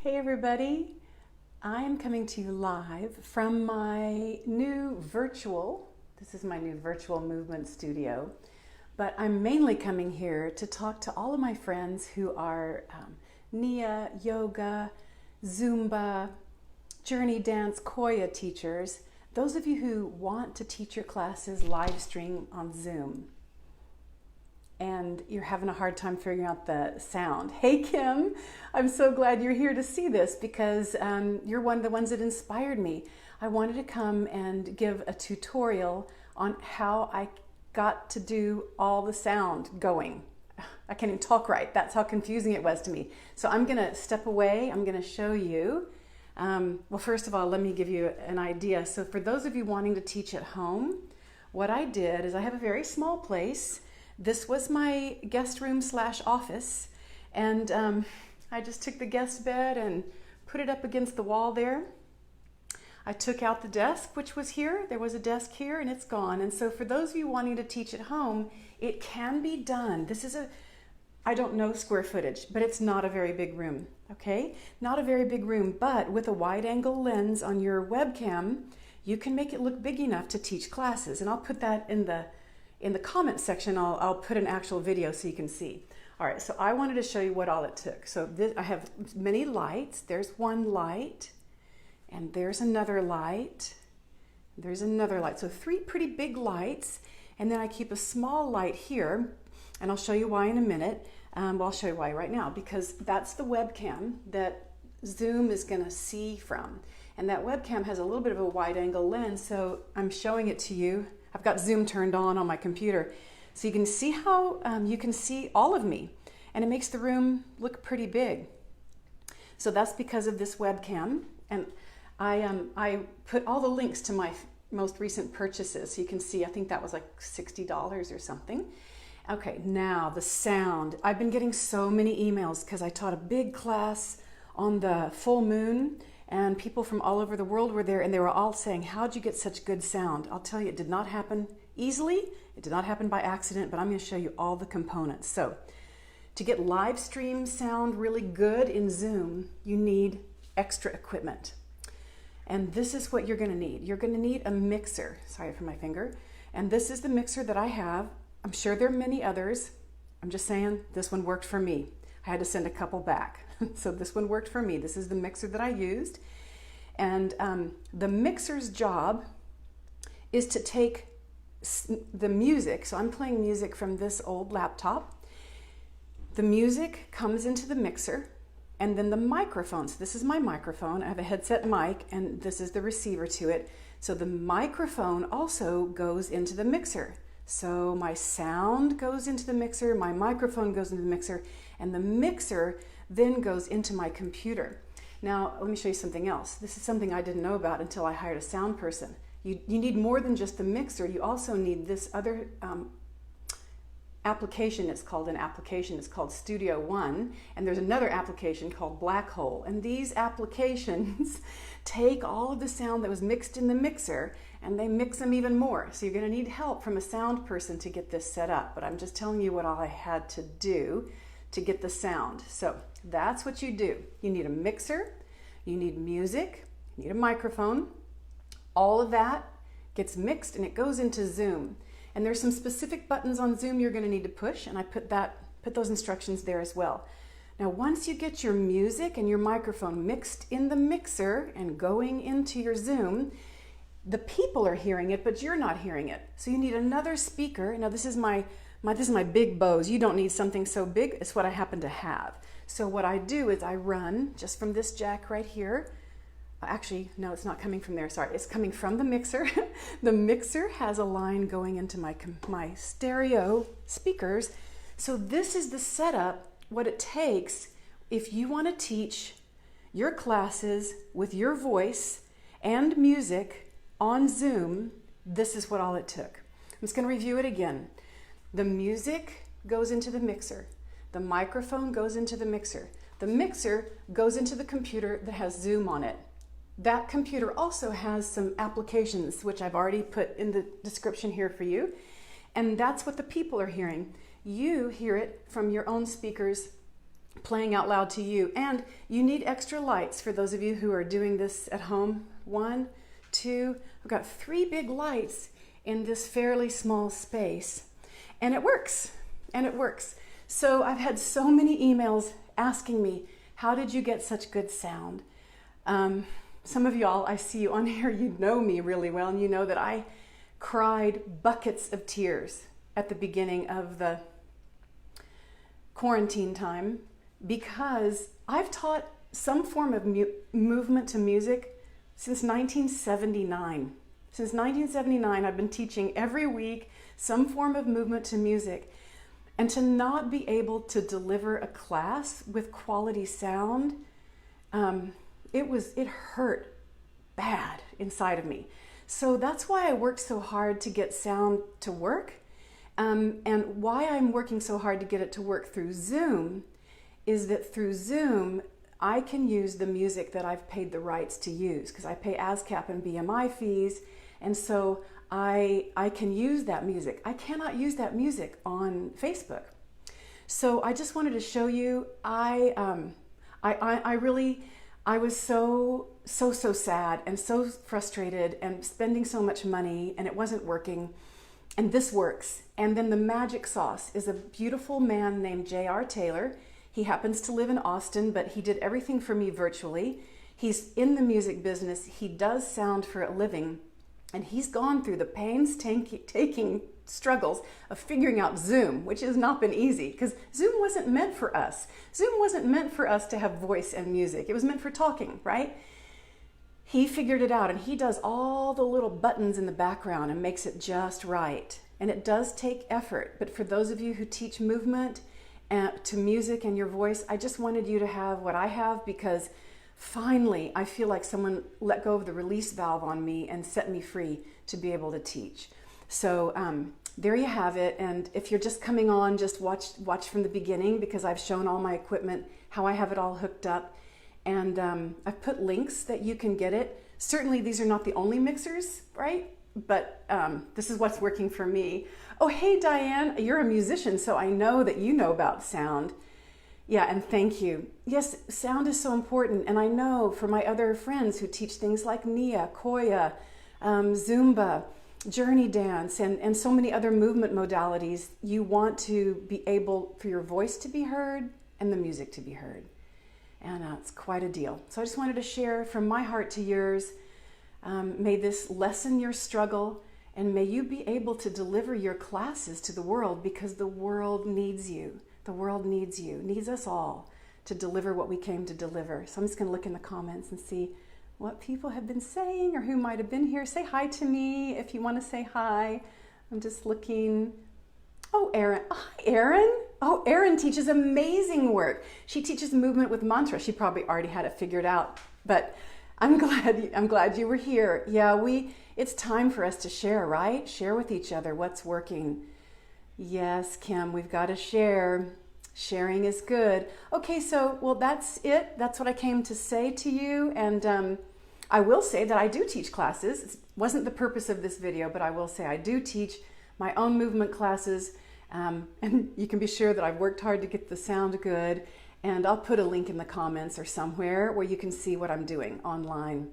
Hey everybody, I am coming to you live from my new virtual, this is my new virtual movement studio, but I'm mainly coming here to talk to all of my friends who are Nia, yoga, Zumba, journey dance, Koya teachers, those of you who want to teach your classes live stream on Zoom. And you're having a hard time figuring out the sound. Hey Kim, I'm so glad you're here to see this because you're one of the ones that inspired me. I wanted to come and give a tutorial on how I got to do all the sound going. I can't even talk right. That's how confusing it was to me. So I'm gonna step away, I'm gonna show you. Well, first of all, let me give you an idea. So for those of you wanting to teach at home, what I did is I have a very small place. This was my guest room / office, and I just took the guest bed and put it up against the wall there. I took out the desk, which was here. There was a desk here and it's gone. And so for those of you wanting to teach at home, it can be done. This is I don't know square footage, but it's not a very big room, okay? Not a very big room, but with a wide angle lens on your webcam, you can make it look big enough to teach classes. And I'll put that in the comment section. I'll put an actual video so you can see. All right, so I wanted to show you what all it took. So I have many lights. There's one light, and there's another light. There's another light. So 3 pretty big lights, and then I keep a small light here, and I'll show you why in a minute. Well, I'll show you why right now, because that's the webcam that Zoom is gonna see from. And that webcam has a little bit of a wide angle lens, so I'm showing it to you. I've got Zoom turned on my computer. So you can see how you can see all of me, and it makes the room look pretty big. So that's because of this webcam. And I put all the links to my most recent purchases. So you can see, I think that was like $60 or something. Okay, now the sound. I've been getting so many emails because I taught a big class on the full moon, and people from all over the world were there, and they were all saying, how'd you get such good sound? I'll tell you, it did not happen easily. It did not happen by accident, but I'm going to show you all the components. So to get live stream sound really good in Zoom, you need extra equipment. And this is what you're going to need. You're going to need a mixer. Sorry for my finger. And this is the mixer that I have. I'm sure there are many others. I'm just saying this one worked for me. I had to send a couple back. So this one worked for me. This is the mixer that I used. And the mixer's job is to take the music. So I'm playing music from this old laptop. The music comes into the mixer, and then the microphone. So this is my microphone. I have a headset mic, and this is the receiver to it. So the microphone also goes into the mixer. So my sound goes into the mixer, my microphone goes into the mixer, and the mixer then goes into my computer. Now, let me show you something else. This is something I didn't know about until I hired a sound person. You need more than just the mixer. You also need this other application. It's called Studio One, and there's another application called Black Hole. And these applications take all of the sound that was mixed in the mixer, and they mix them even more. So you're going to need help from a sound person to get this set up. But I'm just telling you what all I had to do to get the sound. So that's what you do. You need a mixer, you need music, you need a microphone. All of that gets mixed and it goes into Zoom. And there's some specific buttons on Zoom you're going to need to push, and I put those instructions there as well. Now, once you get your music and your microphone mixed in the mixer and going into your Zoom, the people are hearing it, but you're not hearing it. So you need another speaker. Now, this is my big Bose. You don't need something so big. It's what I happen to have. So what I do is I run just from this jack right here. Actually, no, it's not coming from there. Sorry, it's coming from the mixer. The mixer has a line going into my stereo speakers. So this is the setup, what it takes if you want to teach your classes with your voice and music on Zoom. This is what all it took. I'm just going to review it again. The music goes into the mixer. The microphone goes into the mixer. The mixer goes into the computer that has Zoom on it. That computer also has some applications, which I've already put in the description here for you. And that's what the people are hearing. You hear it from your own speakers playing out loud to you. And you need extra lights for those of you who are doing this at home. 1, 2, I've got 3 big lights in this fairly small space. And it works, So I've had so many emails asking me, how did you get such good sound? Some of y'all, I see you on here, you know me really well, and you know that I cried buckets of tears at the beginning of the quarantine time because I've taught some form of movement to music since 1979. Since 1979, I've been teaching every week some form of movement to music. And to not be able to deliver a class with quality sound, it hurt bad inside of me. So that's why I worked so hard to get sound to work. And why I'm working so hard to get it to work through Zoom is that through Zoom, I can use the music that I've paid the rights to use because I pay ASCAP and BMI fees. And so I can use that music. I cannot use that music on Facebook. So I just wanted to show you, I was so sad and so frustrated and spending so much money and it wasn't working. And this works. And then the magic sauce is a beautiful man named J.R. Taylor. He happens to live in Austin, but he did everything for me virtually. He's in the music business. He does sound for a living. And he's gone through the painstaking struggles of figuring out Zoom, which has not been easy because Zoom wasn't meant for us. Zoom wasn't meant for us to have voice and music. It was meant for talking, right? He figured it out and he does all the little buttons in the background and makes it just right. And it does take effort. But for those of you who teach movement to music and your voice, I just wanted you to have what I have because finally, I feel like someone let go of the release valve on me and set me free to be able to teach. So there you have it. And if you're just coming on, just watch from the beginning because I've shown all my equipment, how I have it all hooked up. And I've put links that you can get it. Certainly, these are not the only mixers, right? But this is what's working for me. Oh, hey, Diane, you're a musician, so I know that you know about sound. Yeah, and thank you. Yes, sound is so important. And I know for my other friends who teach things like Nia, Koya, Zumba, Journey Dance, and so many other movement modalities, you want to be able for your voice to be heard and the music to be heard. And it's quite a deal. So I just wanted to share from my heart to yours. May this lessen your struggle and may you be able to deliver your classes to the world because the world needs you. The world needs you, needs us all to deliver what we came to deliver. So I'm just going to look in the comments and see what people have been saying or who might have been here. Say hi to me if you want to say hi. I'm just looking. Oh, Erin. Oh, hi, Erin. Oh, Erin teaches amazing work. She teaches movement with mantra. She probably already had it figured out, but I'm glad you were here. Yeah, it's time for us to share, right? Share with each other what's working. Yes, Kim, we've got to share. Sharing is good. Okay, so, well, that's it. That's what I came to say to you. And I will say that I do teach classes. It wasn't the purpose of this video, but I will say I do teach my own movement classes. And you can be sure that I've worked hard to get the sound good. And I'll put a link in the comments or somewhere where you can see what I'm doing online.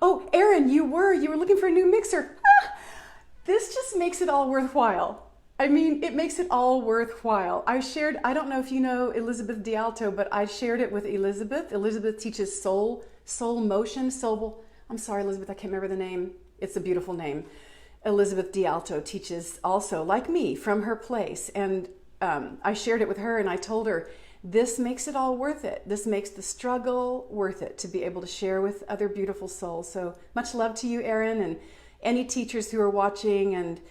Oh, Erin, you were looking for a new mixer. This just makes it all worthwhile. I mean, it makes it all worthwhile. I don't know if you know Elizabeth D'Alto, but I shared it with Elizabeth. Elizabeth teaches soul motion, I'm sorry, Elizabeth, I can't remember the name. It's a beautiful name. Elizabeth D'Alto teaches also, like me, from her place. And I shared it with her and I told her, this makes it all worth it. This makes the struggle worth it to be able to share with other beautiful souls. So much love to you, Erin, and any teachers who are watching, and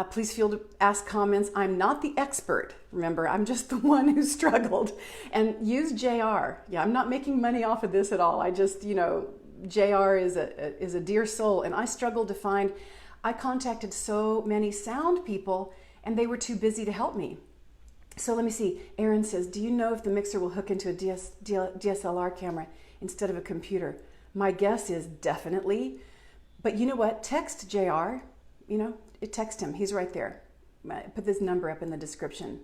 please feel to ask comments. I'm not the expert, remember, I'm just the one who struggled. And use JR. Yeah, I'm not making money off of this at all. I just, JR is a dear soul, and I struggled to find, I contacted so many sound people, and they were too busy to help me. So let me see. Erin says, do you know if the mixer will hook into a DSLR camera instead of a computer? My guess is definitely. But you know what? Text JR. Text him. He's right there. Put this number up in the description.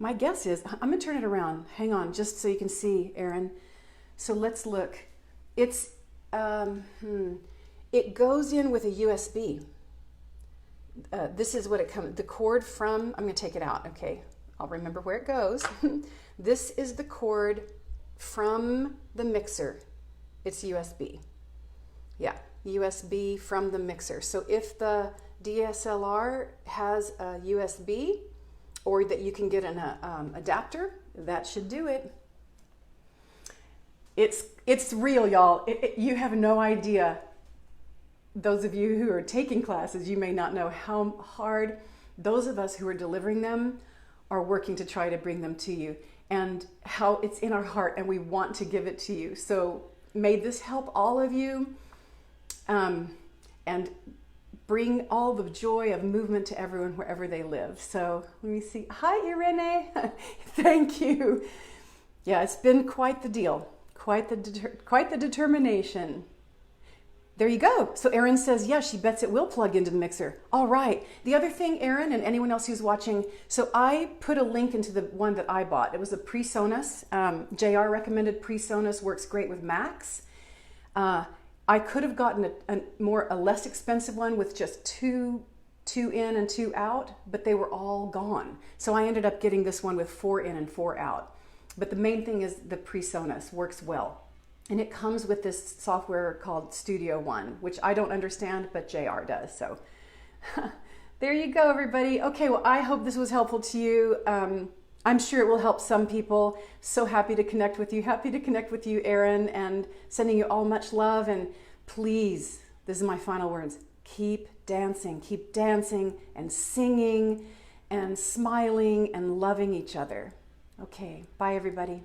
My guess is, I'm gonna turn it around. Hang on, just so you can see, Aaron. So let's look. It's, it goes in with a USB. This is what it comes, the cord from, I'm gonna take it out, okay. I'll remember where it goes. This is the cord from the mixer. It's USB. Yeah, USB from the mixer. So if the DSLR has a USB, or that you can get an adapter, that should do it. It's real, y'all. You have no idea. Those of you who are taking classes, you may not know how hard those of us who are delivering them are working to try to bring them to you, and how it's in our heart and we want to give it to you. So may this help all of you, and bring all the joy of movement to everyone wherever they live. So let me see. Hi, Irene. Thank you. Yeah, it's been quite the deal, quite the determination. There you go. So Erin says, yeah, she bets it will plug into the mixer. All right. The other thing, Erin, and anyone else who's watching, so I put a link into the one that I bought. It was a PreSonus. JR recommended PreSonus, works great with Macs. I could have gotten a less expensive one with just two in and two out, but they were all gone. So I ended up getting this one with 4 in and 4 out. But the main thing is the PreSonus works well. And it comes with this software called Studio One, which I don't understand, but JR does. So there you go, everybody. Okay, well, I hope this was helpful to you. I'm sure it will help some people. So happy to connect with you. Happy to connect with you, Erin, and sending you all much love. And please, this is my final words, keep dancing and singing and smiling and loving each other. Okay, bye, everybody.